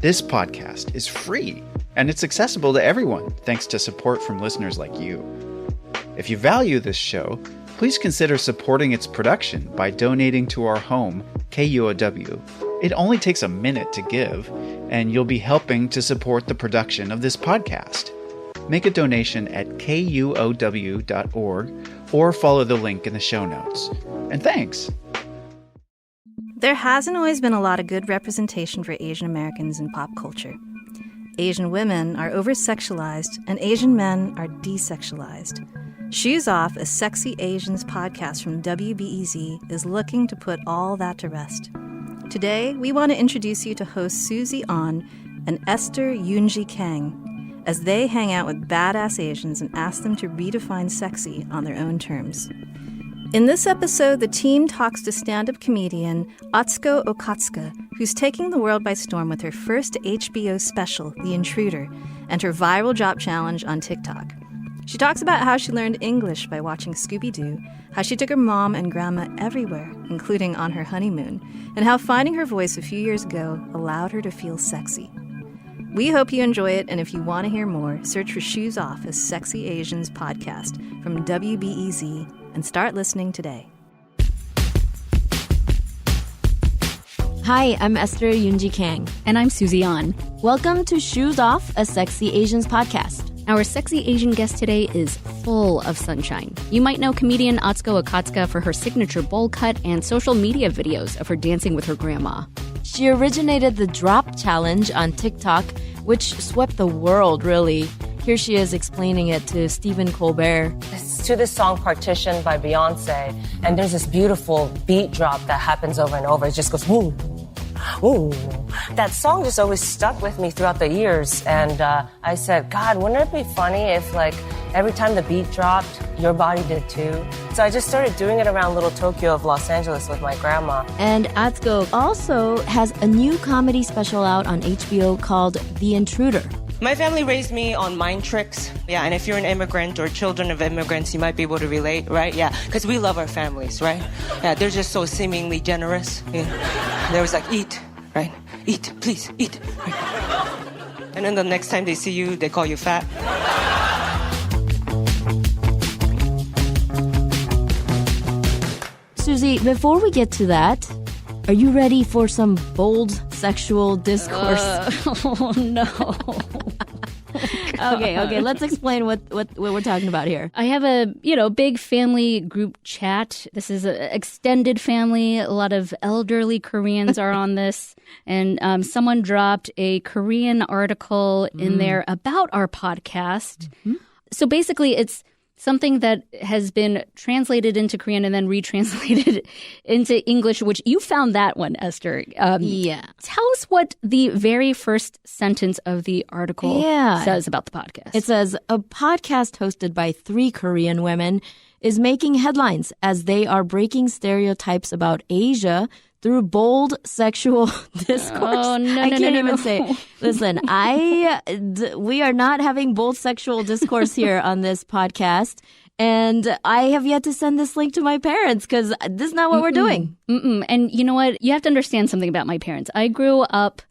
This podcast is free, and it's accessible to everyone thanks to support from listeners like you. If you value this show, please consider supporting its production by donating to our home, KUOW. It only takes a minute to give, and you'll be helping to support the production of this podcast. Make a donation at kuow.org or follow the link in the show notes. And thanks! There hasn't always been a lot of good representation for Asian Americans in pop culture. Asian women are over-sexualized, and Asian men are desexualized. Shoes Off, a Sexy Asians podcast from WBEZ, is looking to put all that to rest. Today, we want to introduce you to hosts Susie An and Esther Yoon-Ji Kang as they hang out with badass Asians and ask them to redefine sexy on their own terms. In this episode, the team talks to stand-up comedian Atsuko Okatsuka, who's taking the world by storm with her first HBO special, The Intruder, and her viral drop challenge on TikTok. She talks about how she learned English by watching Scooby-Doo, how she took her mom and grandma everywhere, including on her honeymoon, and how finding her voice a few years ago allowed her to feel sexy. We hope you enjoy it, and if you want to hear more, search for Shoes Off, a Sexy Asians podcast from WBEZ, and start listening today. Hi, I'm Esther Yoon-Ji Kang. And I'm Susie An. Welcome to Shoes Off, a Sexy Asians podcast. Our sexy Asian guest today is full of sunshine. You might know comedian Atsuko Okatsuka for her signature bowl cut and social media videos of her dancing with her grandma. She originated the drop challenge on TikTok, which swept the world, really. Here she is explaining it to Stephen Colbert. It's to this song Partition by Beyonce, and there's this beautiful beat drop that happens over and over. It just goes, woo, woo. That song just always stuck with me throughout the years, and I said, God, wouldn't it be funny if, like, every time the beat dropped, your body did too? So I just started doing it around Little Tokyo of Los Angeles with my grandma. And Atsuko also has a new comedy special out on HBO called The Intruder. My family raised me on mind tricks. Yeah, and if you're an immigrant or children of immigrants, you might be able to relate, right? Yeah, because we love our families, right? Yeah, they're just so seemingly generous. Yeah. There was like, eat, right? Eat, please, eat. Right? And then the next time they see you, they call you fat. Susie, before we get to that, are you ready for some bold sexual discourse? Oh, no. Okay, let's explain what we're talking about here. I have a, big family group chat. This is an extended family. A lot of elderly Koreans are on this. And someone dropped a Korean article in there about our podcast. Mm-hmm. So basically, it's something that has been translated into Korean and then retranslated into English, which you found that one, Esther. Yeah. Tell us what the very first sentence of the article says about the podcast. It says, a podcast hosted by 3 Korean women is making headlines as they are breaking stereotypes about Asia through bold sexual discourse. Oh, no, I can't even say it. Listen, we are not having bold sexual discourse here on this podcast. And I have yet to send this link to my parents because this is not what we're doing. And you know what? You have to understand something about my parents. I grew up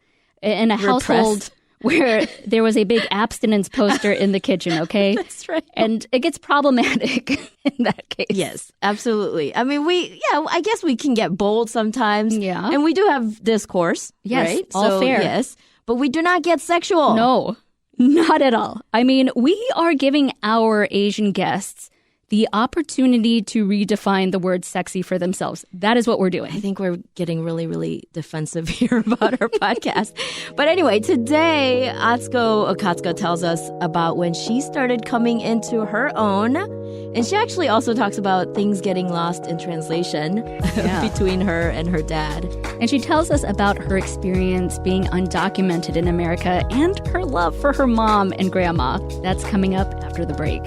in a household where there was a big abstinence poster in the kitchen, okay? That's right. And it gets problematic in that case. Yes, absolutely. I mean, I guess we can get bold sometimes. Yeah. And we do have discourse, yes, right? All fair. Yes, but we do not get sexual. No, not at all. I mean, we are giving our Asian guests the opportunity to redefine the word sexy for themselves. That is what we're doing. I think we're getting really, really defensive here about our podcast. But anyway, today, Atsuko Okatsuka tells us about when she started coming into her own. And she actually also talks about things getting lost in translation between her and her dad. And she tells us about her experience being undocumented in America and her love for her mom and grandma. That's coming up after the break.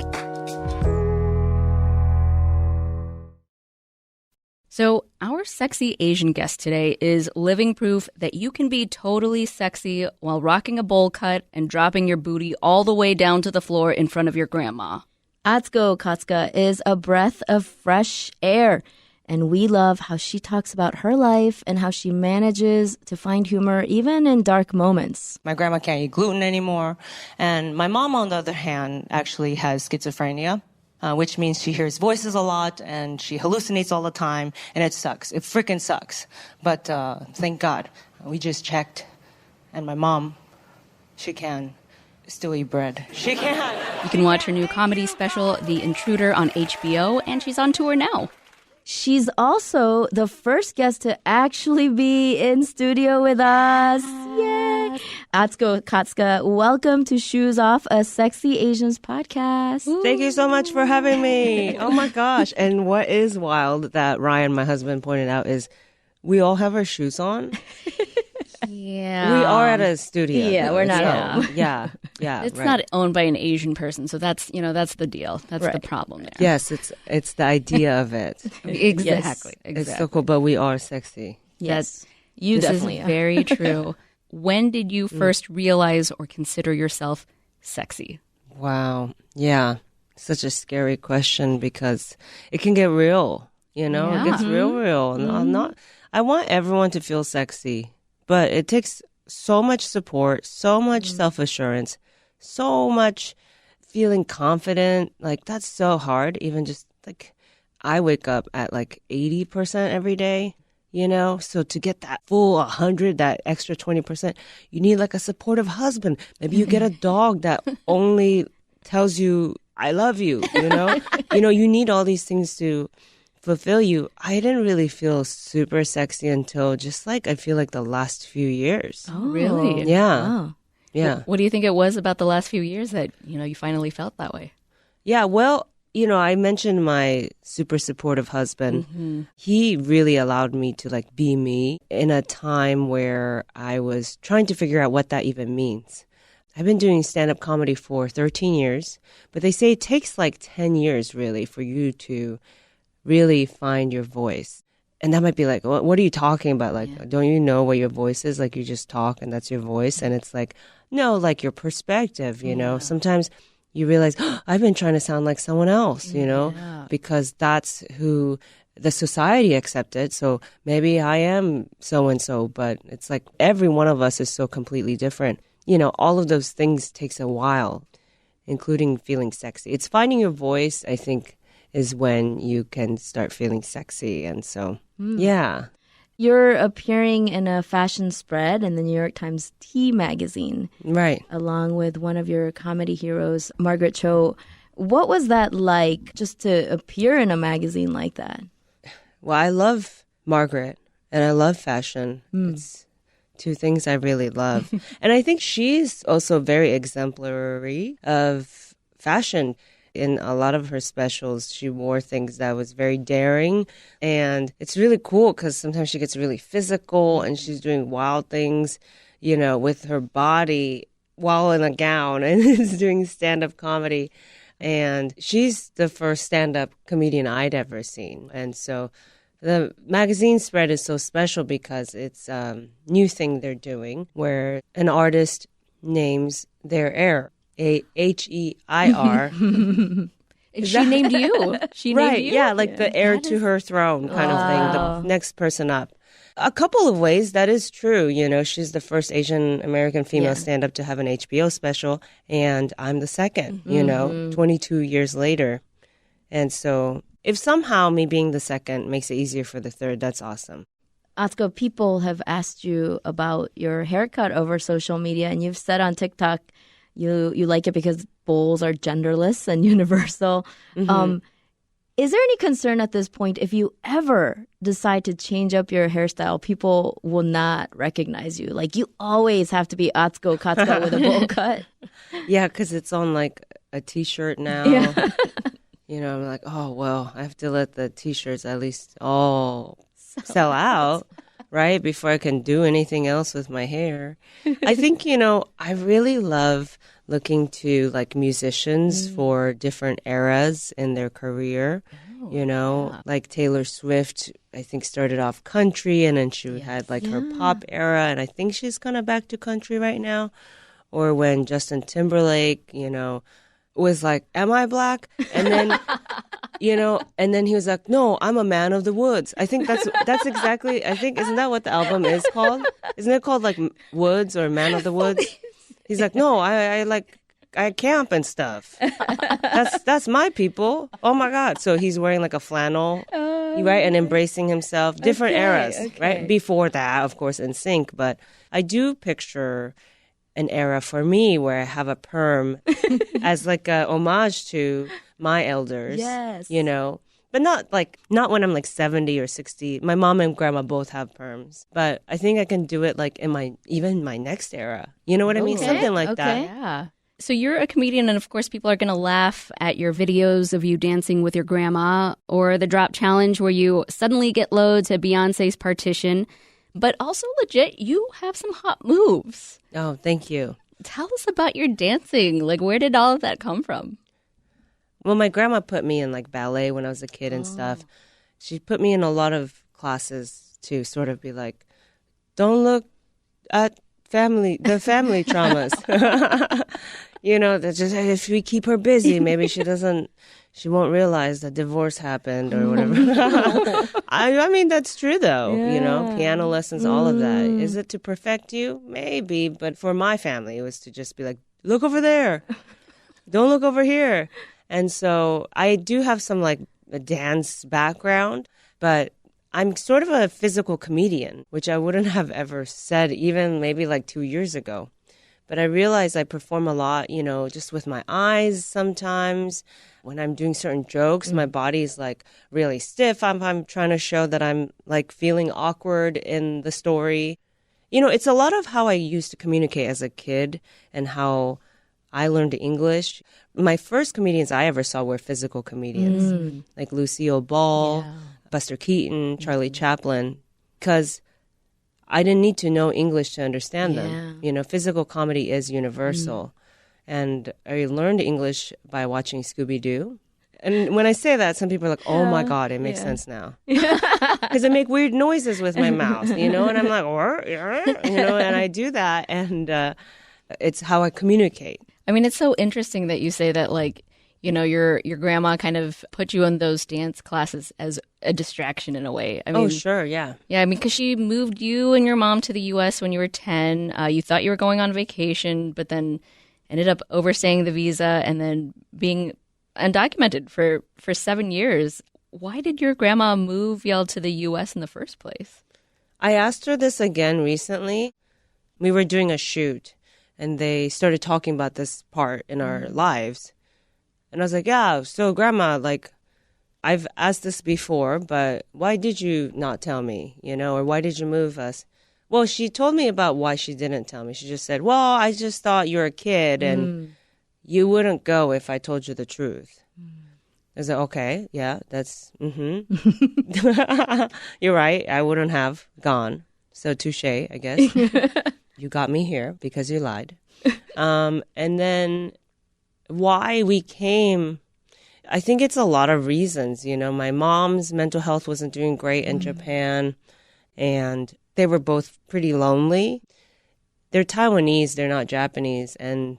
So our sexy Asian guest today is living proof that you can be totally sexy while rocking a bowl cut and dropping your booty all the way down to the floor in front of your grandma. Atsuko Okatsuka is a breath of fresh air. And we love how she talks about her life and how she manages to find humor even in dark moments. My grandma can't eat gluten anymore. And my mom, on the other hand, actually has schizophrenia, which means she hears voices a lot and she hallucinates all the time. And it sucks. It freaking sucks. But thank God. We just checked. And my mom, she can still eat bread. She can. You can watch her new comedy special, The Intruder, on HBO, and she's on tour now. She's also the first guest to actually be in studio with us. Yay! Atsuko Katsuka, welcome to Shoes Off, a Sexy Asians podcast. Thank you so much for having me. Oh my gosh. And what is wild that Ryan, my husband, pointed out is we all have our shoes on. Yeah. We are at a studio. Yeah, we're not home. Yeah. It's right. not owned by an Asian person, so that's the deal. That's the problem there. Yes, it's the idea of it. Exactly. It's so cool, but we are sexy. Yes. You This is definitely are. very true. When did you first realize or consider yourself sexy? Wow. Yeah. Such a scary question because it can get real, you know? Yeah. It gets real. And I want everyone to feel sexy, but it takes so much support, so much self-assurance, so much feeling confident. Like, that's so hard. Even just like, I wake up at like 80% every day, you know? So to get that full 100, that extra 20%, you need like a supportive husband. Maybe you get a dog that only tells you, I love you, you know? You need all these things to fulfill you. I didn't really feel super sexy until just like, I feel like the last few years. Oh, really? Yeah. Wow. Yeah. What do you think it was about the last few years that, you finally felt that way? Yeah. Well, I mentioned my super supportive husband. Mm-hmm. He really allowed me to like be me in a time where I was trying to figure out what that even means. I've been doing stand-up comedy for 13 years, but they say it takes like 10 years really for you to really find your voice. And that might be like, what are you talking about? Like, don't you know what your voice is? Like, you just talk and that's your voice. And it's like, no, like your perspective, you know? Sometimes you realize, I've been trying to sound like someone else, because that's who the society accepted. So maybe I am so-and-so, but it's like every one of us is so completely different. All of those things takes a while, including feeling sexy. It's finding your voice, I think, is when you can start feeling sexy. And so, yeah. You're appearing in a fashion spread in the New York Times Tea magazine. Right. Along with one of your comedy heroes, Margaret Cho. What was that like, just to appear in a magazine like that? Well, I love Margaret and I love fashion. It's two things I really love. And I think she's also very exemplary of fashion. In a lot of her specials, she wore things that was very daring. And it's really cool because sometimes she gets really physical and she's doing wild things, with her body while in a gown and is doing stand-up comedy. And she's the first stand-up comedian I'd ever seen. And so the magazine spread is so special because it's a new thing they're doing where an artist names their heir. H-E-I-R. She named you. She named Right, you? yeah, like the heir to her throne kind of thing, the next person up. A couple of ways that is true. She's the first Asian American female stand-up to have an HBO special, and I'm the second, 22 years later. And so if somehow me being the second makes it easier for the third, that's awesome. Atsuko, people have asked you about your haircut over social media, and you've said on TikTok you like it because bowls are genderless and universal. Is there any concern at this point if you ever decide to change up your hairstyle, people will not recognize you? Like, you always have to be Atsuko Katsuka with a bowl cut. Yeah, because it's on like a T-shirt now. Yeah. I'm like, oh, well, I have to let the T-shirts at least all sell out, right? Before I can do anything else with my hair. I think, I really love looking to like musicians for different eras in their career. Like Taylor Swift, I think started off country and then she had like her pop era. And I think she's kind of back to country right now. Or when Justin Timberlake, was like, am I black? And then And then he was like, no, I'm a man of the woods. I think that's exactly, isn't that what the album is called? Isn't it called like Woods or Man of the Woods? He's like, no, I camp and stuff. That's my people. Oh my God. So he's wearing like a flannel, right? And embracing himself. Different eras, right? Before that, of course, in sync. But I do picture an era for me where I have a perm as like a homage to my elders. Yes. But not when I'm like 70 or 60. My mom and grandma both have perms. But I think I can do it like in my next era. You know what I mean? Something like that. Yeah. So you're a comedian, and of course people are going to laugh at your videos of you dancing with your grandma, or the drop challenge where you suddenly get low to Beyonce's Partition. But also legit, you have some hot moves. Oh, thank you. Tell us about your dancing. Like, where did all of that come from? Well, my grandma put me in like ballet when I was a kid and stuff. She put me in a lot of classes to sort of be like, don't look at the family traumas. That just if we keep her busy, maybe she won't realize that divorce happened or whatever. I mean, that's true though. Piano lessons, all of that. Is it to perfect you? Maybe. But for my family, it was to just be like, look over there. Don't look over here. And so I do have some like a dance background, but I'm sort of a physical comedian, which I wouldn't have ever said even maybe like 2 years ago. But I realize I perform a lot, just with my eyes sometimes. When I'm doing certain jokes, my body is like really stiff. I'm trying to show that I'm like feeling awkward in the story. It's a lot of how I used to communicate as a kid and how I learned English. My first comedians I ever saw were physical comedians, like Lucille Ball, Buster Keaton, Charlie Chaplin, because I didn't need to know English to understand them. Physical comedy is universal. And I learned English by watching Scooby-Doo. And when I say that, some people are like, oh my God, it makes sense now. Because I make weird noises with my mouth, and I'm like, and I do that. And it's how I communicate. I mean, it's so interesting that you say that, like, your grandma kind of put you in those dance classes as a distraction in a way. I mean, sure, yeah. Yeah, I mean, because she moved you and your mom to the U.S. when you were 10. You thought you were going on vacation, but then ended up overstaying the visa and then being undocumented for 7 years. Why did your grandma move y'all to the U.S. in the first place? I asked her this again recently. We were doing a shoot, and they started talking about this part in our lives. And I was like, yeah, so grandma, like, I've asked this before, but why did you not tell me, or why did you move us? Well, she told me about why she didn't tell me. She just said, well, I just thought you were a kid and you wouldn't go if I told you the truth. I was like, okay, yeah, that's, you're right. I wouldn't have gone. So touche, I guess. You got me here because you lied. And then why we came, I think it's a lot of reasons. My mom's mental health wasn't doing great in Japan, and they were both pretty lonely. They're Taiwanese, they're not Japanese. And,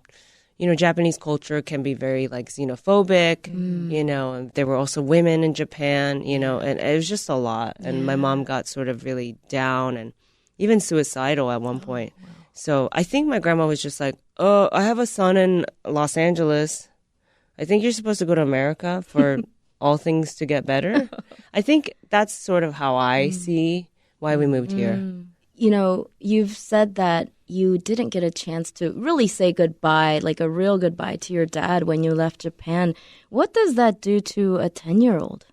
Japanese culture can be very like xenophobic, and there were also women in Japan, and it was just a lot. And my mom got sort of really down and even suicidal at one point. Wow. So I think my grandma was just like, oh, I have a son in Los Angeles. I think you're supposed to go to America for all things to get better. I think that's sort of how I see why we moved here. You've said that you didn't get a chance to really say goodbye, like a real goodbye to your dad when you left Japan. What does that do to a 10-year-old?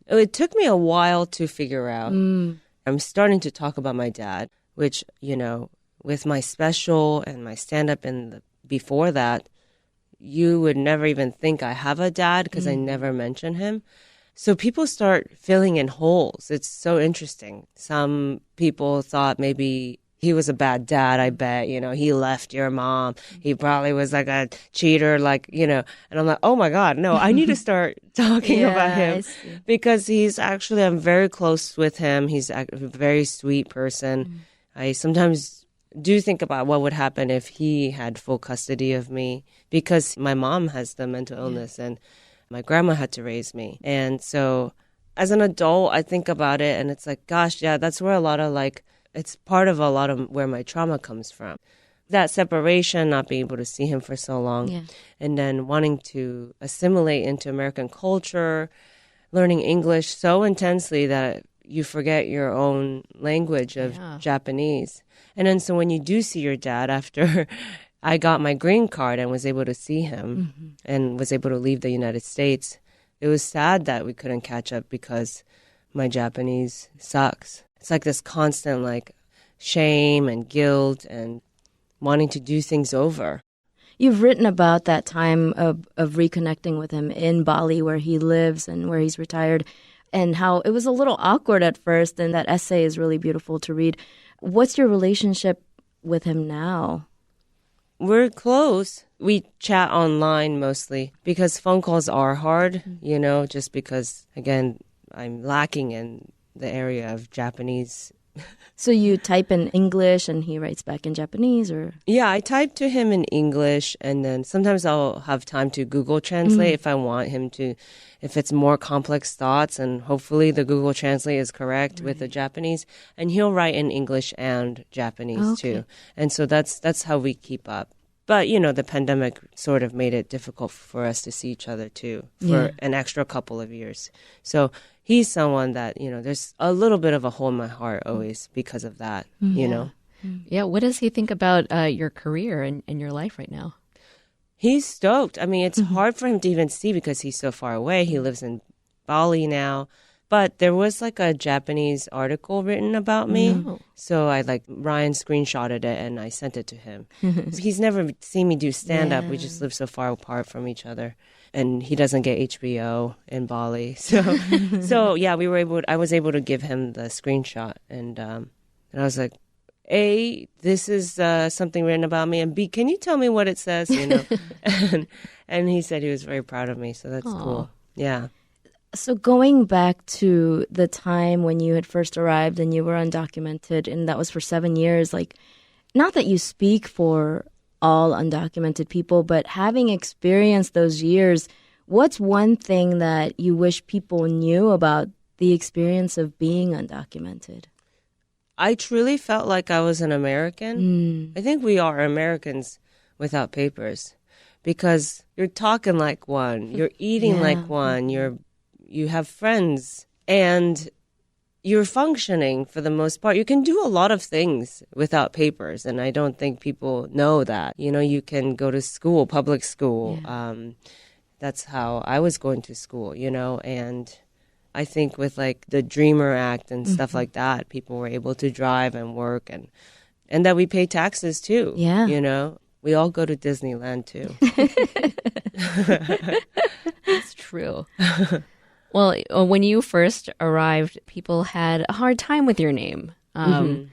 It took me a while to figure out. I'm starting to talk about my dad, which, with my special and my stand-up before that, you would never even think I have a dad because I never mention him. So people start filling in holes. It's so interesting. Some people thought maybe he was a bad dad, I bet. He left your mom. He probably was like a cheater, and I'm like, oh my God, no, I need to start talking about him because I'm very close with him. He's a very sweet person. I sometimes do think about what would happen if he had full custody of me because my mom has the mental illness and My grandma had to raise me. And so as an adult, I think about it and it's like, gosh, yeah, that's where a lot of it's part of a lot of where my trauma comes from. That separation, not being able to see him for so long, and then wanting to assimilate into American culture, learning English so intensely that you forget your own language of Japanese. And then so when you do see your dad after I got my green card and was able to see him and was able to leave the United States, it was sad that we couldn't catch up because my Japanese sucks. It's like this constant shame and guilt and wanting to do things over. You've written about that time of reconnecting with him in Bali where he lives and where he's retired and how it was a little awkward at first, and that essay is really beautiful to read. What's your relationship with him now? We're close. We chat online mostly because phone calls are hard, just because, again, I'm lacking in the area of Japanese. So you type in English and he writes back in Japanese, or? Yeah, I type to him in English, and then sometimes I'll have time to Google Translate if I want him to, if it's more complex thoughts, and hopefully the Google Translate is correct with the Japanese, and he'll write in English and Japanese too. And so that's how we keep up. But, the pandemic sort of made it difficult for us to see each other too for an extra couple of years. So he's someone that, there's a little bit of a hole in my heart always because of that, Yeah, what does he think about your career and your life right now? He's stoked. I mean, it's hard for him to even see because he's so far away. He lives in Bali now. But there was a Japanese article written about me. So Ryan screenshotted it and I sent it to him. He's never seen me do stand-up. We just live so far apart from each other. And he doesn't get HBO in Bali. So yeah, I was able to give him the screenshot. And I was like, A, this is something written about me. And B, can you tell me what it says? And he said he was very proud of me. So that's cool. Yeah. So going back to the time when you had first arrived and you were undocumented, and that was for 7 years, not that you speak for all undocumented people, but having experienced those years, what's one thing that you wish people knew about the experience of being undocumented? I truly felt like I was an American. I think we are Americans without papers because you're talking like one, you're eating like one, you have friends, and you're functioning for the most part. You can do a lot of things without papers, and I don't think people know that. You can go to school, public school. That's how I was going to school, and I think with the Dreamer Act and stuff like that, people were able to drive and work, and that we pay taxes too. Yeah. We all go to Disneyland too. That's true. Well, when you first arrived, people had a hard time with your name. And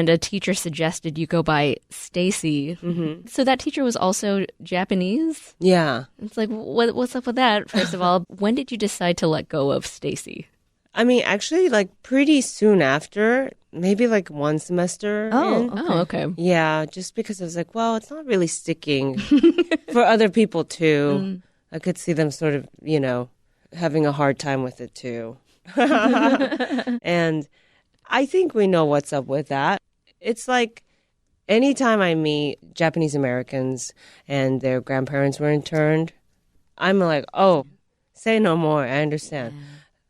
a teacher suggested you go by Stacy. So that teacher was also Japanese? Yeah. It's like, what's up with that, first of all? When did you decide to let go of Stacy? I mean, actually, pretty soon after, maybe 1 semester in. Oh, okay. Yeah, just because I was like, well, it's not really sticking for other people too. I could see them sort of, having a hard time with it too. And I think we know what's up with that. It's like anytime I meet Japanese Americans and their grandparents were interned, I'm like, oh, say no more. I understand.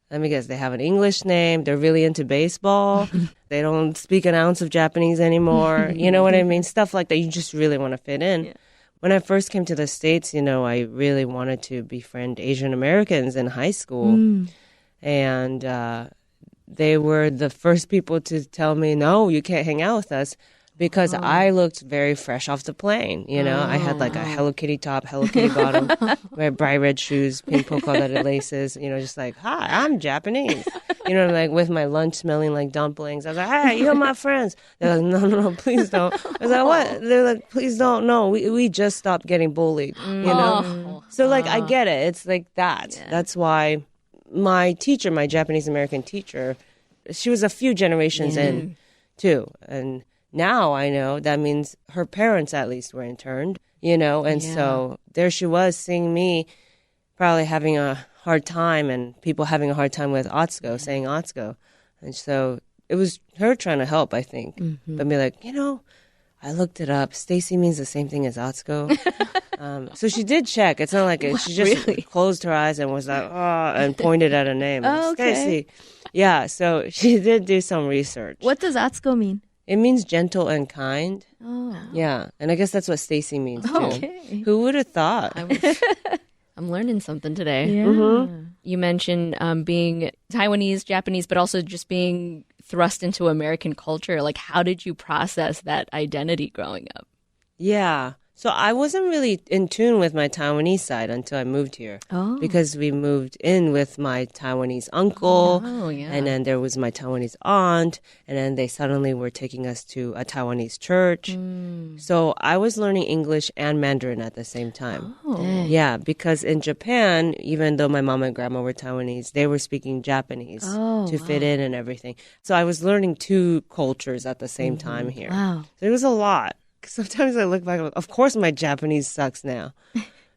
Let me guess, they have an English name. They're really into baseball. They don't speak an ounce of Japanese anymore. You know what I mean? Stuff like that. You just really want to fit in. Yeah. When I first came to the States, I really wanted to befriend Asian Americans in high school. And they were the first people to tell me, no, you can't hang out with us. Because I looked very fresh off the plane, I had a Hello Kitty top, Hello Kitty bottom, wear bright red shoes, pink polka-dotted laces, just hi, I'm Japanese. With my lunch smelling like dumplings. I was like, hey, you're my friends. They're like, no, please don't. I was like, what? They're like, please don't. No, we just stopped getting bullied, So, I get it. It's like that. Yeah. That's why my teacher, my Japanese American teacher, she was a few generations in, too. And now I know that means her parents at least were interned, and so there she was seeing me probably having a hard time and people having a hard time with Atsuko, saying Atsuko. And so it was her trying to help, I think. But be like, I looked it up. Stacy means the same thing as Atsuko. So she did check. It's not like she just closed her eyes and was like, oh, and pointed at a name. Oh, okay. Stacy. Yeah, so she did do some research. What does Atsuko mean? It means gentle and kind. Oh. Yeah, and I guess that's what Stacy means too. Okay. Who would have thought? I'm learning something today. Yeah. You mentioned being Taiwanese, Japanese, but also just being thrust into American culture. Like, how did you process that identity growing up? Yeah. So I wasn't really in tune with my Taiwanese side until I moved here. Oh. Because we moved in with my Taiwanese uncle. Oh, yeah. And then there was my Taiwanese aunt. And then they suddenly were taking us to a Taiwanese church. So I was learning English and Mandarin at the same time. Oh. Yeah, because in Japan, even though my mom and grandma were Taiwanese, they were speaking Japanese to fit in and everything. So I was learning two cultures at the same time here. Wow. So it was a lot. Sometimes I look back, of course my Japanese sucks now.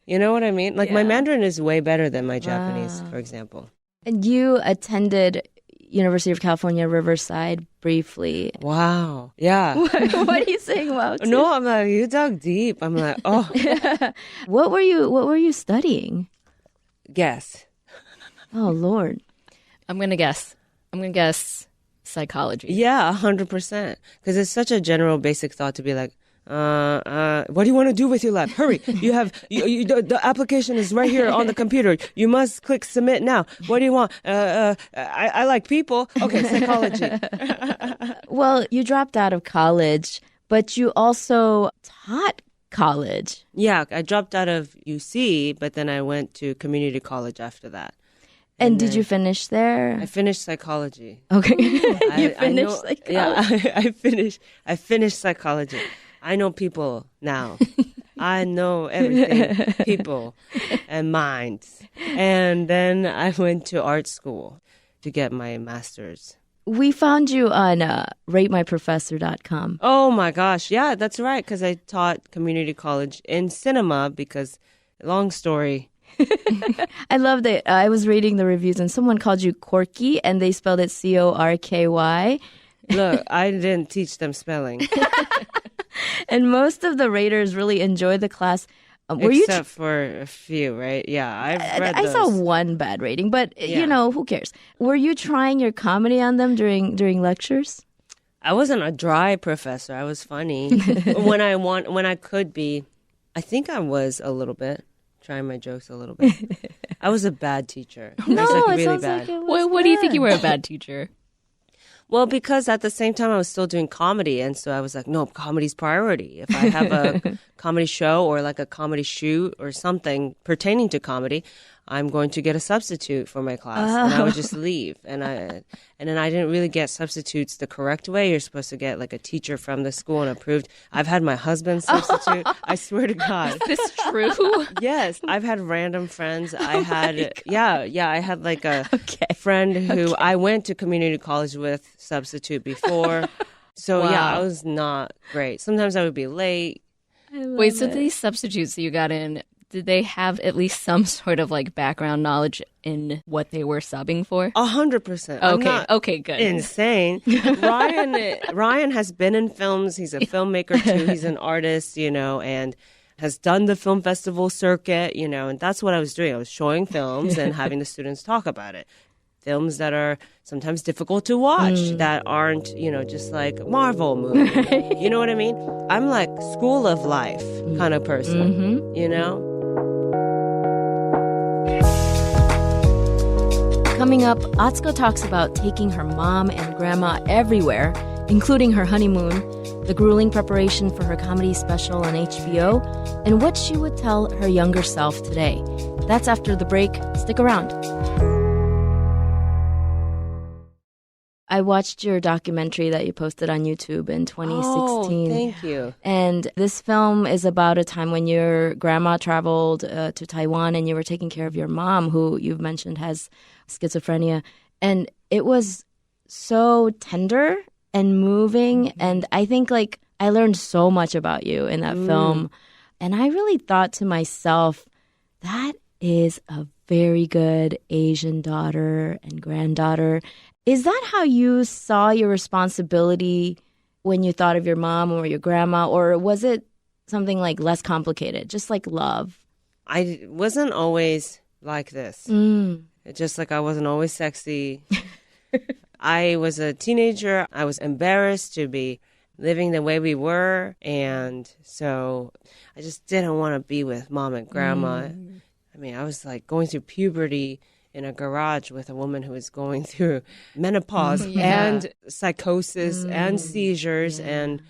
You know what I mean? Like my Mandarin is way better than my Japanese, for example. And you attended University of California, Riverside briefly. Wow. Yeah. What are you saying about? No, I'm like, you dug deep. I'm like, oh. What were you studying? Guess. Oh Lord. I'm going to guess psychology. Yeah, 100%. Because it's such a general basic thought to be like, what do you want to do with your life? Hurry. You have, the application is right here on the computer. You must click submit now. What do you want? I like people. Okay, psychology. Well, you dropped out of college, but you also taught college. Yeah, I dropped out of UC, but then I went to community college after that. And did you finish there? I finished psychology. Okay. You finished psychology. Yeah, I finished psychology. I know people now. I know everything, people and minds. And then I went to art school to get my master's. We found you on ratemyprofessor.com. Oh my gosh. Yeah, that's right. Because I taught community college in cinema because, long story. I love that. I was reading the reviews and someone called you Corky and they spelled it Corky. Look, I didn't teach them spelling. And most of the raters really enjoyed the class. Except for a few, right? Yeah, I've read I those. saw one bad rating, but who cares? Were you trying your comedy on them during lectures? I wasn't a dry professor. I was funny when I could be. I think I was a little bit trying my jokes a little bit. I was a bad teacher. No, I was it really sounds bad. like it was What do you think you were a bad teacher? Well, because at the same time I was still doing comedy, and so I was like, no, comedy's priority. If I have a comedy show or like a comedy shoot or something pertaining to comedy, I'm going to get a substitute for my class, and I would just leave. And then I didn't really get substitutes the correct way. You're supposed to get like a teacher from the school and approved. I've had my husband substitute. I swear to God. Is this true? Yes, I've had random friends. I had I had like a friend who I went to community college with substitute before. So I was not great. Sometimes I would be late. Wait, so these substitutes that you got in, did they have at least some sort of like background knowledge in what they were subbing for? 100%. Okay, good. Insane. Ryan has been in films. He's a filmmaker too. He's an artist, and has done the film festival circuit, and that's what I was doing. I was showing films and having the students talk about it. Films that are sometimes difficult to watch, that aren't, just like Marvel movies. You know what I mean? I'm like school of life kind of person, Coming up, Atsuko talks about taking her mom and grandma everywhere, including her honeymoon, the grueling preparation for her comedy special on HBO, and what she would tell her younger self today. That's after the break. Stick around. I watched your documentary that you posted on YouTube in 2016. Oh, thank you. And this film is about a time when your grandma traveled to Taiwan and you were taking care of your mom, who you've mentioned has schizophrenia. And it was so tender and moving. And I think I learned so much about you in that film. And I really thought to myself, that is a very good Asian daughter and granddaughter. Is that how you saw your responsibility when you thought of your mom or your grandma, or was it something like less complicated, just like love? I wasn't always like this. Just like I wasn't always sexy. I was a teenager. I was embarrassed to be living the way we were. And so I just didn't want to be with mom and grandma. I mean, I was like going through puberty in a garage with a woman who was going through menopause and psychosis and seizures. And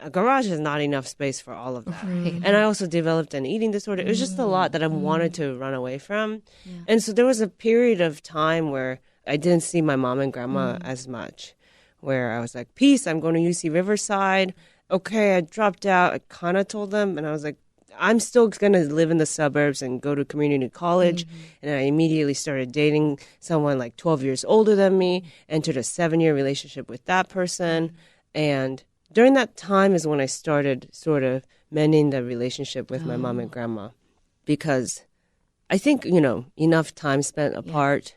a garage is not enough space for all of that. And I also developed an eating disorder. It was just a lot that I wanted to run away from. And so there was a period of time where I didn't see my mom and grandma as much, where I was like, peace, I'm going to UC Riverside. Okay, I dropped out. I kind of told them, and I was like, I'm still going to live in the suburbs and go to community college. And I immediately started dating someone like 12 years older than me, entered a 7-year relationship with that person. And during that time is when I started sort of mending the relationship with my mom and grandma, because I think, enough time spent apart.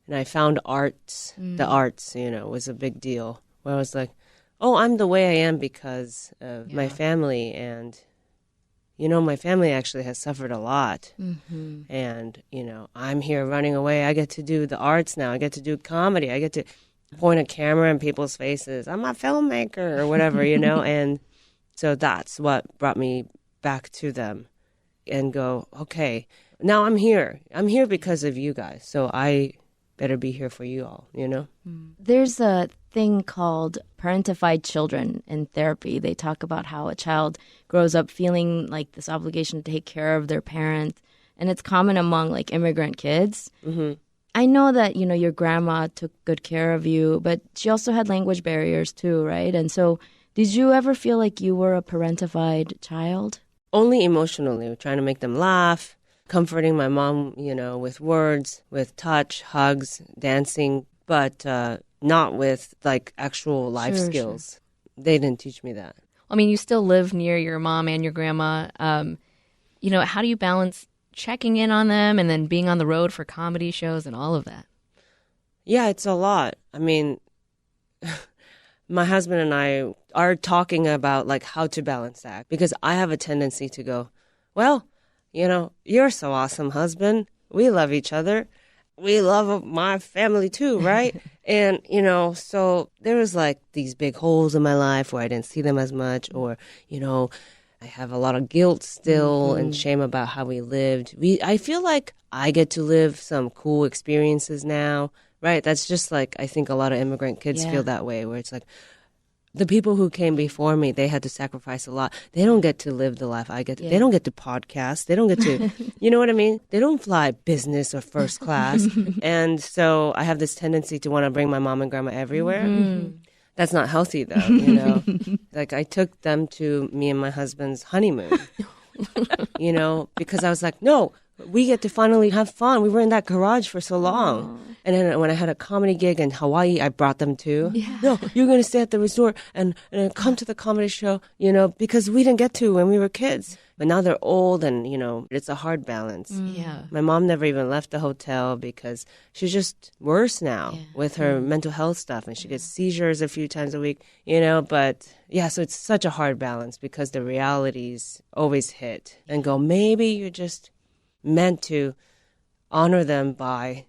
And I found arts. The arts, was a big deal, where I was like, oh, I'm the way I am because of my family. And, my family actually has suffered a lot. And, I'm here running away. I get to do the arts now. I get to do comedy. I get to point a camera in people's faces. I'm a filmmaker or whatever, And so that's what brought me back to them and go, okay, now I'm here. I'm here because of you guys. So I better be here for you all, There's a thing called parentified children in therapy. They talk about how a child grows up feeling like this obligation to take care of their parent. And it's common among like immigrant kids. I know that, your grandma took good care of you, but she also had language barriers too, right? And so did you ever feel like you were a parentified child? Only emotionally, trying to make them laugh, comforting my mom, with words, with touch, hugs, dancing, but not with like actual life skills. They didn't teach me that. I mean, you still live near your mom and your grandma. How do you balance checking in on them and then being on the road for comedy shows and all of that? Yeah, it's a lot. I mean, my husband and I are talking about like how to balance that, because I have a tendency to go, well, you're so awesome, husband. We love each other. We love my family too, right? And, so there was like these big holes in my life where I didn't see them as much, or, I have a lot of guilt still and shame about how we lived. I feel like I get to live some cool experiences now, right? That's just like, I think a lot of immigrant kids feel that way, where it's like, the people who came before me, they had to sacrifice a lot. They don't get to live the life I get to. They don't get to podcast. They don't get to, you know what I mean? They don't fly business or first class. And so I have this tendency to want to bring my mom and grandma everywhere. That's not healthy, though, Like, I took them to me and my husband's honeymoon, because I was like, no, we get to finally have fun. We were in that garage for so long. And then when I had a comedy gig in Hawaii, I brought them too. No, you're going to stay at the resort and come to the comedy show, because we didn't get to when we were kids. But now they're old and, it's a hard balance. Yeah. My mom never even left the hotel because she's just worse now with her mental health stuff. And she gets seizures a few times a week, But yeah, so it's such a hard balance because the realities always hit and go, maybe you're just meant to honor them by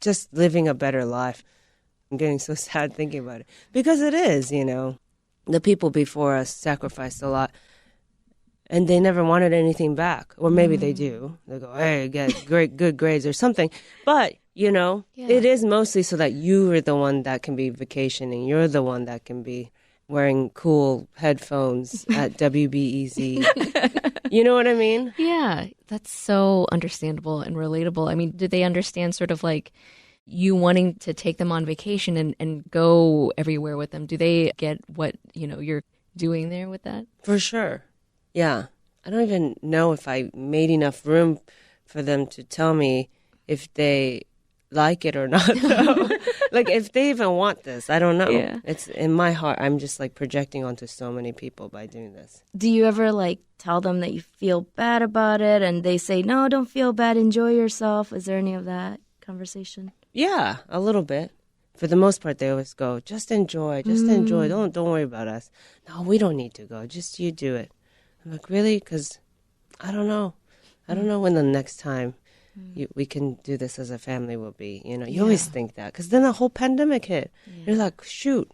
just living a better life. I'm getting so sad thinking about it. Because it is, The people before us sacrificed a lot. And they never wanted anything back. Or maybe they do. They go, hey, get good grades or something. But, it is mostly so that you are the one that can be vacationing. You're the one that can be wearing cool headphones at WBEZ. You know what I mean? Yeah, that's so understandable and relatable. I mean, do they understand sort of like you wanting to take them on vacation and go everywhere with them? Do they get what, you're doing there with that? For sure. Yeah. I don't even know if I made enough room for them to tell me if they like it or not, though. Like, if they even want this, I don't know. Yeah. It's in my heart. I'm just like projecting onto so many people by doing this. Do you ever like tell them that you feel bad about it and they say, no, don't feel bad, enjoy yourself? Is there any of that conversation? Yeah, a little bit. For the most part, they always go, just enjoy, Don't worry about us. No, we don't need to go. Just you do it. I'm like, really? Because I don't know. I don't know when the next time we can do this as a family will be. You know, you always think that. Because then the whole pandemic hit. You're like, shoot,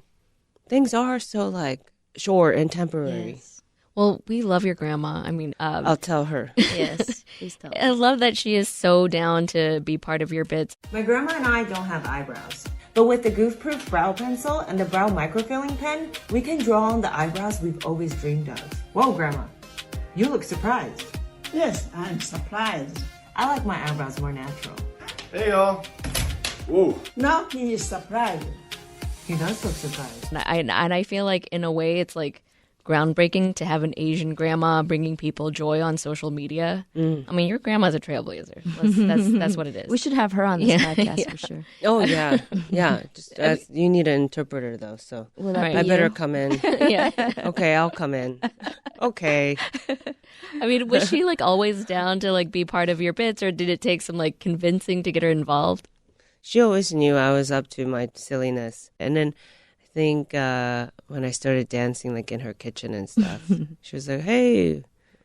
things are so like short and temporary. Yes. Well, we love your grandma. I mean, I'll tell her. Yes, please tell I love that she is so down to be part of your bits. My grandma and I don't have eyebrows, but with the goof-proof brow pencil and the brow microfilling pen, we can draw on the eyebrows we've always dreamed of. Whoa, Grandma, you look surprised. Yes, I'm surprised. I like my eyebrows more natural. Hey, y'all. Whoa. Now he is surprised. He does look surprised. And I feel like, in a way, it's like groundbreaking to have an Asian grandma bringing people joy on social media. I mean, your grandma's a trailblazer. That's what it is. We should have her on this podcast for sure. Oh, yeah. Yeah. Just, you need an interpreter, though, so Will that I be better you? come in. Yeah. Okay, I'll come in. Okay. I mean, was she like always down to like be part of your bits, or did it take some like convincing to get her involved? She always knew I was up to my silliness. And then I think when I started dancing like in her kitchen and stuff, she was like, hey,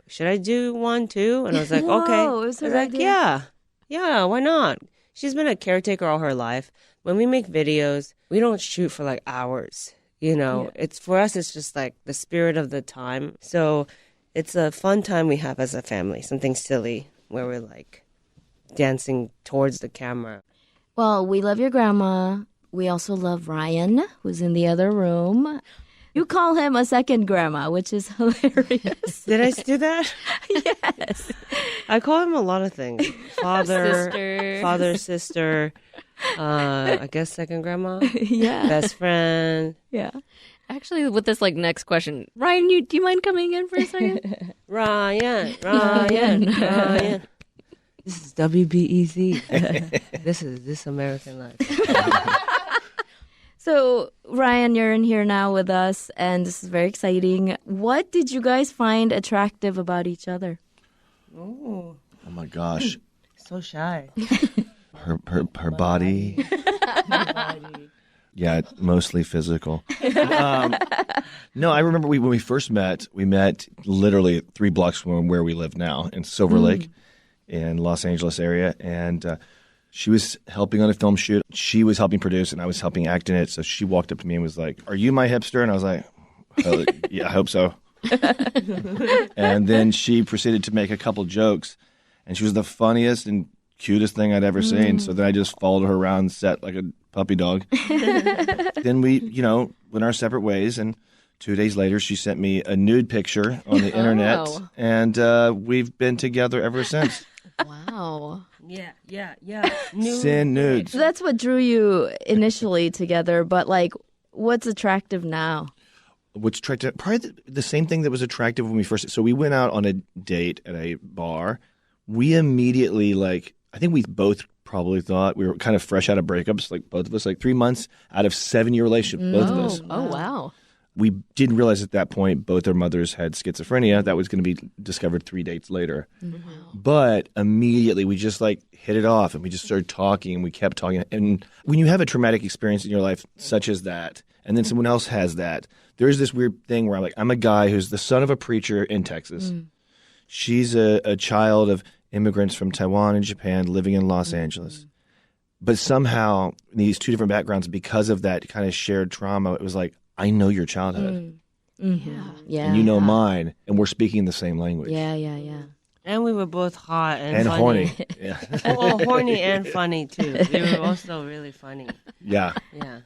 should I do one too? And I was like, Whoa, okay. it was her I was like, idea. yeah, why not? She's been a caretaker all her life. When we make videos, we don't shoot for like hours. You know, it's for us, it's just like the spirit of the time. So it's a fun time we have as a family, something silly where we're like dancing towards the camera. Well, we love your grandma. We also love Ryan, who's in the other room. You call him a second grandma, which is hilarious. Did I do that? Yes. I call him a lot of things. Sister. Father, sister, I guess second grandma, Yeah. best friend. Yeah. Actually, with this like next question, Ryan, do you mind coming in for a second? Ryan. This is WBEZ. This is This American Life. So, Ryan, you're in here now with us, and this is very exciting. What did you guys find attractive about each other? Oh, Oh my gosh. so shy. Her body. Yeah, mostly physical. No, I remember when we first met, we met literally 3 blocks from where we live now in Silver Lake in Los Angeles area. And she was helping on a film shoot. She was helping produce and I was helping act in it. So she walked up to me and was like, "Are you my hipster?" And I was like, "Oh, yeah, I hope so." And then she proceeded to make a couple jokes. And she was the funniest and cutest thing I'd ever seen. So then I just followed her around set like a puppy dog. Then we, went our separate ways. And 2 days later, she sent me a nude picture on the internet. Oh. And we've been together ever since. Wow. Yeah. Sin nudes. So that's what drew you initially together, but like, what's attractive now? What's attractive? Probably the same thing that was attractive when we first. So we went out on a date at a bar. We immediately I think we both probably thought we were kind of fresh out of breakups, like both of us, like 3 months out of 7-year relationship, both of us. Oh, wow. We didn't realize at that point both our mothers had schizophrenia. That was going to be discovered 3 dates later. But immediately we just hit it off and we just started talking and we kept talking. And when you have a traumatic experience in your life such as that, and then someone else has that, there's this weird thing where I'm a guy who's the son of a preacher in Texas. She's a child of immigrants from Taiwan and Japan living in Los Angeles. But somehow these 2 different backgrounds, because of that kind of shared trauma, it was like, I know your childhood. Yeah. And you know mine, and we're speaking the same language. Yeah. And we were both hot and funny. horny. Yeah. Horny and funny, too. We were also really funny. Yeah. Yeah.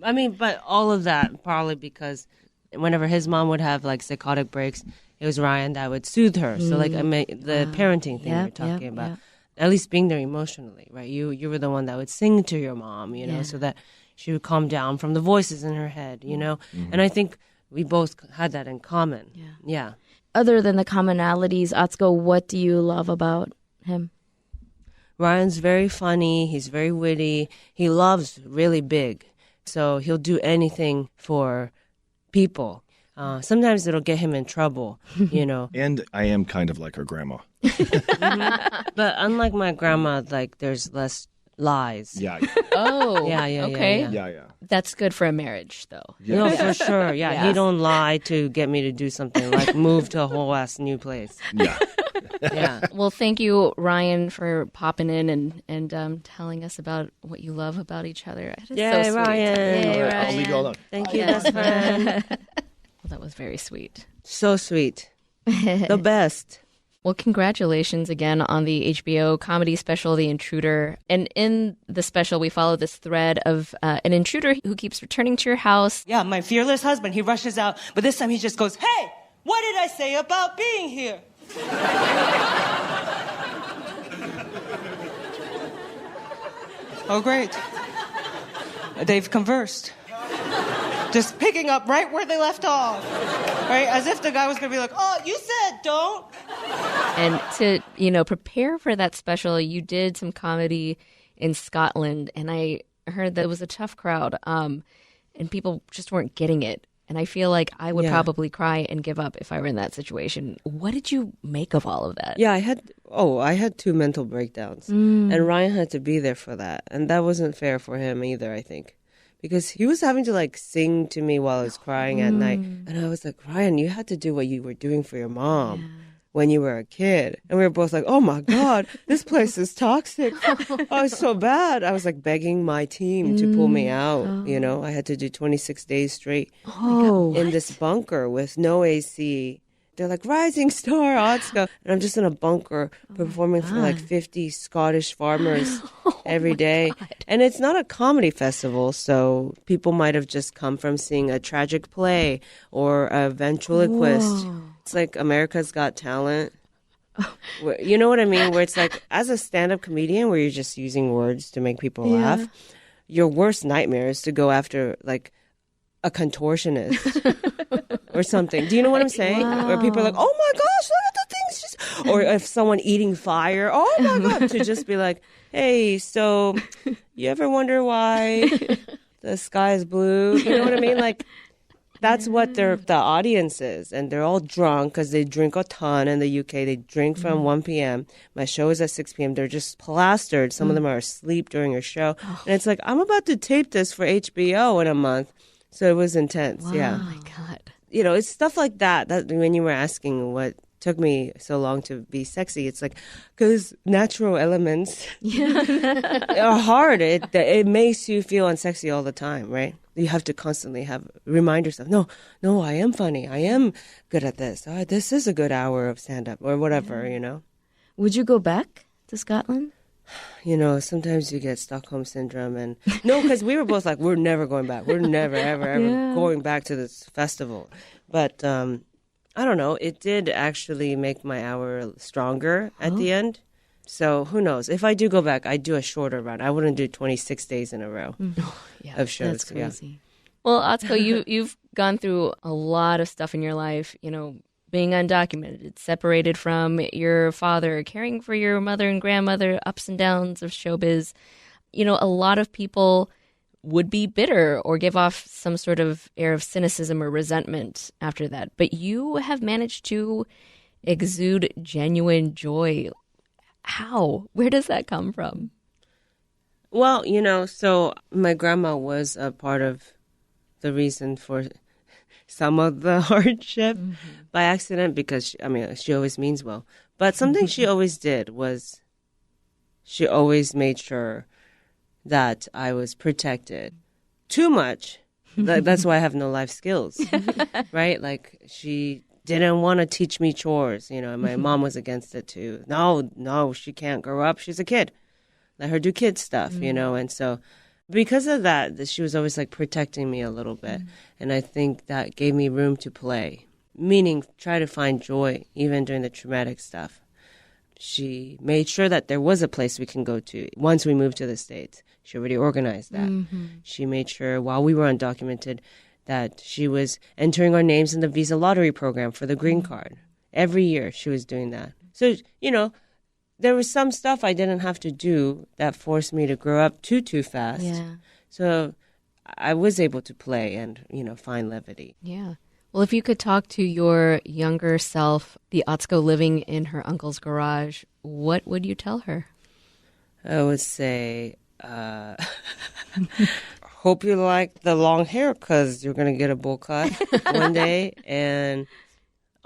I mean, but all of that probably because whenever his mom would have psychotic breaks, it was Ryan that would soothe her. So the parenting thing you're talking about, at least being there emotionally, right? You were the one that would sing to your mom, so that she would calm down from the voices in her head, And I think we both had that in common. Yeah. Other than the commonalities, Atsuko, what do you love about him? Ryan's very funny. He's very witty. He loves really big. So he'll do anything for people. Sometimes it'll get him in trouble, you know. And I am kind of like her grandma. But unlike my grandma, like there's less lies. Yeah. Oh, okay. Yeah. That's good for a marriage, though. No, for sure. Yeah, Yeah. he don't lie to get me to do something like move to a whole ass new place. Yeah. Yeah. Well, thank you, Ryan, for popping in and telling us about what you love about each other. It is Yay, so sweet. Ryan. All right, I'll leave you all alone. Thank you, best friend. Well, that was very sweet. So sweet. The best. Well, congratulations again on the HBO comedy special, The Intruder. And in the special, we follow this thread of an intruder who keeps returning to your house. Yeah, my fearless husband, he rushes out, but this time he just goes, "Hey, what did I say about being here?" Oh, great. They've conversed. Just picking up right where they left off. Right? As if the guy was going to be like, "Oh, you said don't." And to, prepare for that special, you did some comedy in Scotland. And I heard that it was a tough crowd. And people just weren't getting it. And I feel like I would probably cry and give up if I were in that situation. What did you make of all of that? Yeah, I had 2 mental breakdowns. And Ryan had to be there for that. And that wasn't fair for him either, I think. Because he was having to like sing to me while I was crying at night. And I was like, Ryan, you had to do what you were doing for your mom when you were a kid. And we were both like, oh my God, this place is toxic. Oh, it's so bad. I was like begging my team to pull me out. I had to do 26 days straight in this bunker with no AC. They're like, rising star, Otsko. And I'm just in a bunker performing for like 50 Scottish farmers every day. And it's not a comedy festival, so people might have just come from seeing a tragic play or a ventriloquist. It's like America's Got Talent. You know what I mean? Where it's like, as a stand-up comedian where you're just using words to make people laugh, your worst nightmare is to go after like a contortionist or something. Do you know what I'm saying? Where people are like, oh my gosh, look at the things she's... Or if someone eating fire, oh my God, to just be like, hey, so you ever wonder why the sky is blue? You know what I mean? Like, that's what the audience is. And they're all drunk because they drink a ton in the UK. They drink from 1 p.m. My show is at 6 p.m. They're just plastered. Some of them are asleep during a show. And it's like, I'm about to tape this for HBO in a month. So it was intense, yeah. Oh, my God. It's stuff like that when you were asking what took me so long to be sexy, it's like, because natural elements are hard. It makes you feel unsexy all the time, right? You have to constantly remind yourself, no, I am funny. I am good at this. This is a good hour of stand-up or whatever, Would you go back to Scotland? Sometimes you get Stockholm syndrome and no, because we were both like, we're never going back. We're never, ever going back to this festival. But I don't know. It did actually make my hour stronger at the end. So who knows? If I do go back, I'd do a shorter run. I wouldn't do 26 days in a row of shows. That's crazy. Yeah. Well, Atsuko, you've gone through a lot of stuff in your life, being undocumented, separated from your father, caring for your mother and grandmother, ups and downs of showbiz. A lot of people would be bitter or give off some sort of air of cynicism or resentment after that. But you have managed to exude genuine joy. How? Where does that come from? Well, so my grandma was a part of the reason for some of the hardship by accident because, she always means well. But something she always did was she always made sure that I was protected. Too much. That's why I have no life skills, right? Like, she didn't want to teach me chores, and my mom was against it too. No, she can't grow up. She's a kid. Let her do kid stuff, and so... Because of that, she was always like protecting me a little bit. And I think that gave me room to play, meaning try to find joy even during the traumatic stuff. She made sure that there was a place we can go to once we moved to the States. She already organized that. She made sure while we were undocumented that she was entering our names in the visa lottery program for the green card. Every year she was doing that. So, there was some stuff I didn't have to do that forced me to grow up too fast. Yeah. So I was able to play and, find levity. Yeah. Well, if you could talk to your younger self, the Atsuko living in her uncle's garage, what would you tell her? I would say, hope you like the long hair because you're going to get a bowl cut one day. And,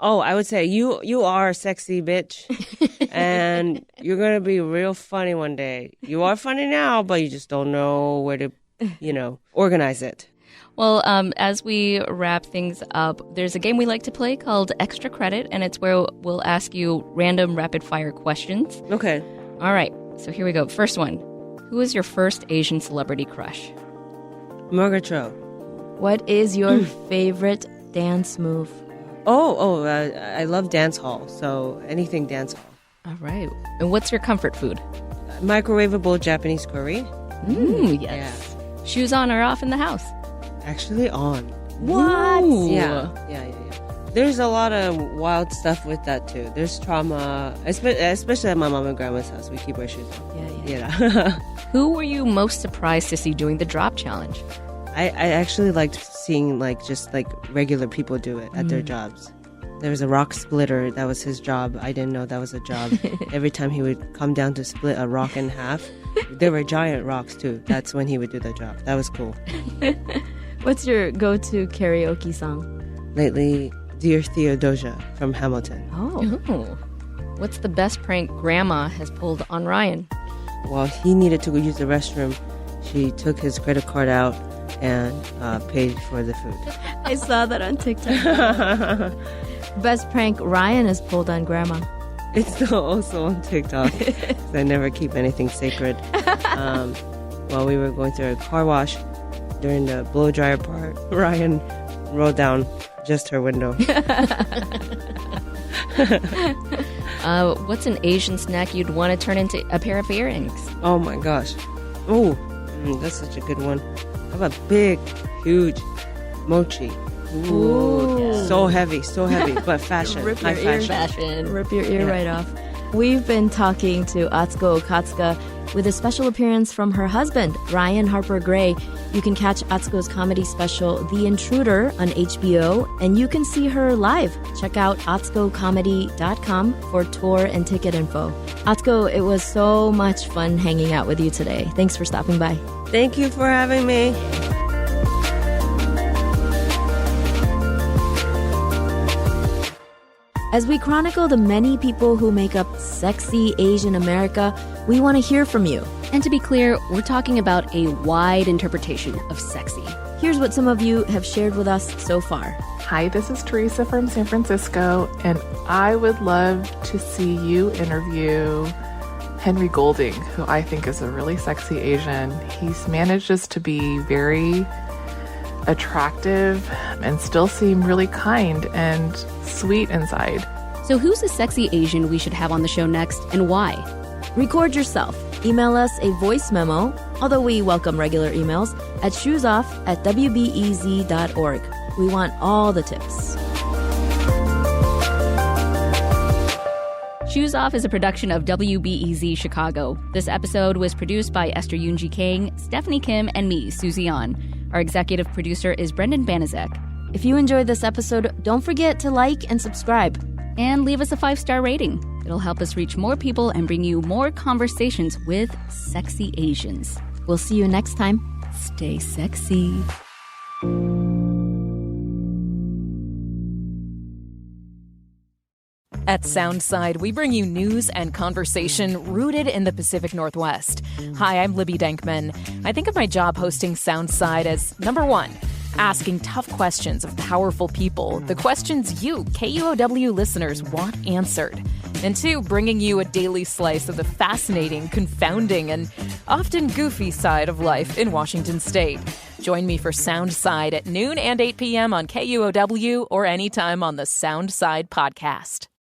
I would say, you are a sexy bitch and you're going to be real funny one day. You are funny now, but you just don't know where to, organize it. Well, as we wrap things up, there's a game we like to play called Extra Credit, and it's where we'll ask you random rapid-fire questions. Okay. All right, so here we go. First one. Who was your first Asian celebrity crush? Margaret Cho. What is your favorite dance move? I love dance hall, so anything dance hall. All right. And what's your comfort food? Microwavable Japanese curry. Yes. Yeah. Shoes on or off in the house? Actually on. What? Ooh. Yeah. There's a lot of wild stuff with that too. There's trauma, especially at my mom and grandma's house. We keep our shoes on. Yeah. Who were you most surprised to see doing the drop challenge? I actually liked seeing just regular people do it at their jobs. There was a rock splitter. That was his job. I didn't know that was a job. Every time he would come down to split a rock in half, there were giant rocks too. That's when he would do the job. That was cool. What's your go-to karaoke song? Lately, Dear Theodosia from Hamilton. Oh. What's the best prank Grandma has pulled on Ryan? While he needed to use the restroom, she took his credit card out and paid for the food. I saw that on TikTok. Best prank Ryan has pulled on Grandma. It's also on TikTok. I never keep anything sacred. While we were going through a car wash, during the blow dryer part, Ryan rolled down just her window. What's an Asian snack you'd want to turn into a pair of earrings? Oh my gosh. That's such a good one. How about big, huge mochi? Ooh. So heavy, but fashion. Rip high your ear, fashion. Rip your ear right off. We've been talking to Atsuko Okatsuka with a special appearance from her husband, Ryan Harper Gray. You can catch Atsuko's comedy special, The Intruder, on HBO, and you can see her live. Check out atsukocomedy.com for tour and ticket info. Atsuko, it was so much fun hanging out with you today. Thanks for stopping by. Thank you for having me. As we chronicle the many people who make up sexy Asian America, we want to hear from you. And to be clear, we're talking about a wide interpretation of sexy. Here's what some of you have shared with us so far. Hi, this is Teresa from San Francisco, and I would love to see you interview Henry Golding, who I think is a really sexy Asian. He's manages to be very attractive and still seem really kind and sweet inside. So who's a sexy Asian we should have on the show next, and why? Record yourself. Email us a voice memo, although we welcome regular emails, at shoesoff@wbez.org. We want all the tips. Shoes Off is a production of WBEZ Chicago. This episode was produced by Esther Yoon-Ji Kang, Stephanie Kim, and me, Susie An. Our executive producer is Brendan Banaszak. If you enjoyed this episode, don't forget to like and subscribe. And leave us a 5-star rating. It'll help us reach more people and bring you more conversations with sexy Asians. We'll see you next time. Stay sexy. At Soundside, we bring you news and conversation rooted in the Pacific Northwest. Hi, I'm Libby Denkman. I think of my job hosting Soundside as, number one, asking tough questions of powerful people, the questions you, KUOW listeners, want answered. And two, bringing you a daily slice of the fascinating, confounding, and often goofy side of life in Washington State. Join me for Soundside at noon and 8 p.m. on KUOW or anytime on the Soundside podcast.